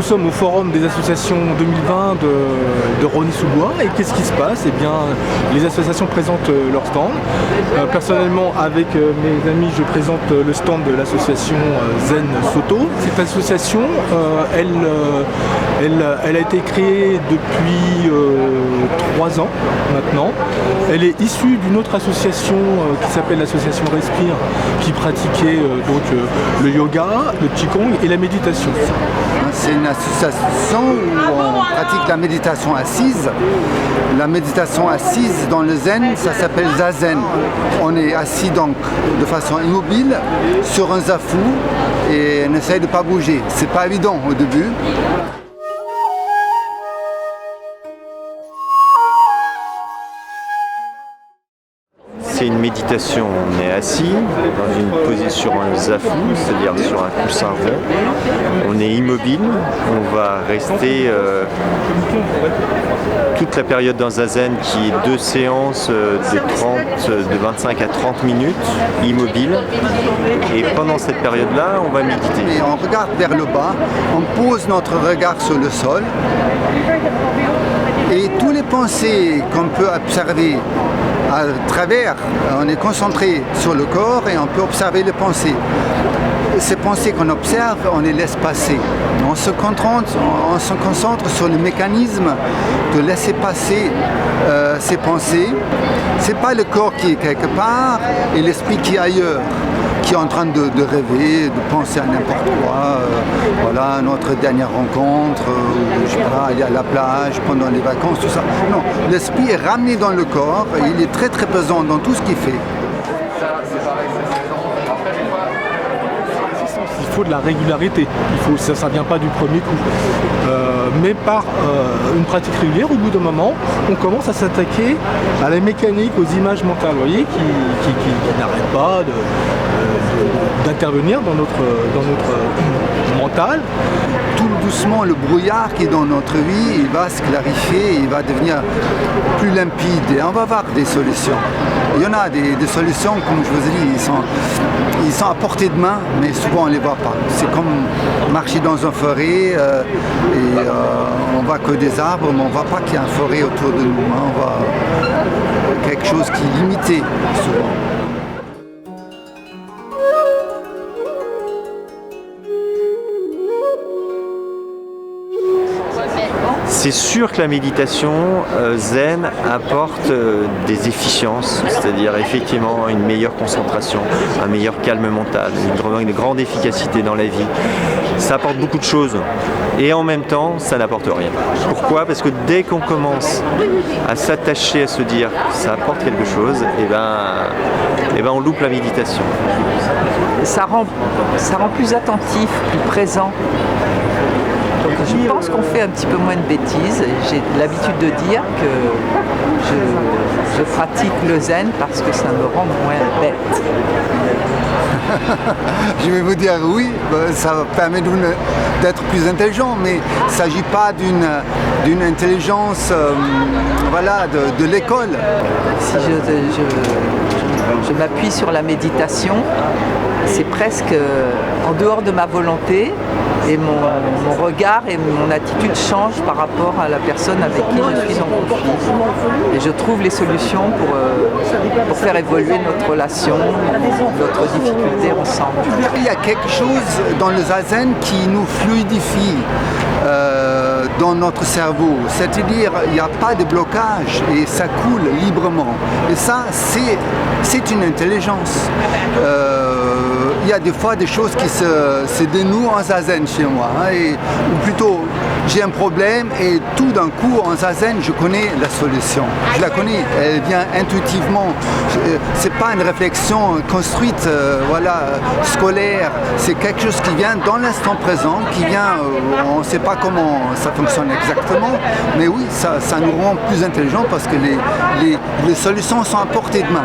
nous sommes au Forum des associations 2020 de Rosny-sous-Bois. Et qu'est-ce qui se passe? Eh bien, les associations présentent leur stand. Personnellement, avec mes amis, je présente le stand de l'association Zen Soto. Cette association, elle a été créée depuis 3 ans maintenant. Elle est issue d'une autre association qui s'appelle l'association Respire, qui pratiquait le yoga, le qigong et la méditation. C'est une association où on pratique la méditation assise. La méditation assise dans le zen, ça s'appelle zazen. On est assis donc de façon immobile sur un zafu et on essaye de ne pas bouger. C'est pas évident au début. C'est une méditation, on est assis dans une position, sur un zafu, c'est-à-dire sur un coussin rond. On est immobile, on va rester toute la période dans zazen qui est 2 séances de 25 à 30 minutes, immobile. Et pendant cette période-là, on va méditer. Et on regarde vers le bas, on pose notre regard sur le sol. Et tous les pensées qu'on peut observer à travers, on est concentré sur le corps et on peut observer les pensées. Ces pensées qu'on observe, on les laisse passer. On se concentre sur le mécanisme de laisser passer ces pensées. C'est pas le corps qui est quelque part et l'esprit qui est ailleurs, qui est en train de rêver, de penser à n'importe quoi. Voilà, notre dernière rencontre, je sais pas, aller à la plage pendant les vacances, tout ça. Non, l'esprit est ramené dans le corps et il est très très présent dans tout ce qu'il fait. Il faut de la régularité, ça ne vient pas du premier coup. Mais par une pratique régulière, au bout d'un moment, on commence à s'attaquer à la mécanique, aux images mentales, vous voyez, qui n'arrêtent pas d'intervenir dans notre mental. Tout doucement, le brouillard qui est dans notre vie, il va se clarifier, il va devenir plus limpide et on va voir des solutions. Il y en a des solutions, comme je vous ai dit, ils sont à portée de main, mais souvent on ne les voit pas. C'est comme marcher dans une forêt et on voit que des arbres, mais on ne voit pas qu'il y a une forêt autour de nous. On voit quelque chose qui est limité souvent. C'est sûr que la méditation zen apporte des efficiences, c'est-à-dire effectivement une meilleure concentration, un meilleur calme mental, une grande efficacité dans la vie. Ça apporte beaucoup de choses et en même temps ça n'apporte rien. Pourquoi? Parce que dès qu'on commence à s'attacher à se dire que ça apporte quelque chose, et ben on loupe la méditation. Ça rend plus attentif, plus présent. Donc je pense qu'on fait un petit peu moins de bêtises. J'ai l'habitude de dire que je pratique le zen parce que ça me rend moins bête. Je vais vous dire oui, ça permet d'être plus intelligent, mais il ne s'agit pas d'une intelligence voilà, de l'école. Si je m'appuie sur la méditation, c'est presque en dehors de ma volonté et mon regard et mon attitude changent par rapport à la personne avec qui je suis en conflit. Et je trouve les solutions pour faire évoluer notre relation, notre difficulté ensemble. Il y a quelque chose dans le zazen qui nous fluidifie dans notre cerveau. C'est-à-dire il n'y a pas de blocage et ça coule librement. Et ça, c'est une intelligence. Il y a des fois des choses qui se dénouent en zazen chez moi. Ou plutôt, j'ai un problème et tout d'un coup, en zazen, je connais la solution. Je la connais, elle vient intuitivement. C'est pas une réflexion construite, scolaire. C'est quelque chose qui vient dans l'instant présent, qui vient, on ne sait pas comment ça fonctionne exactement, mais oui, ça nous rend plus intelligents parce que les solutions sont à portée de main.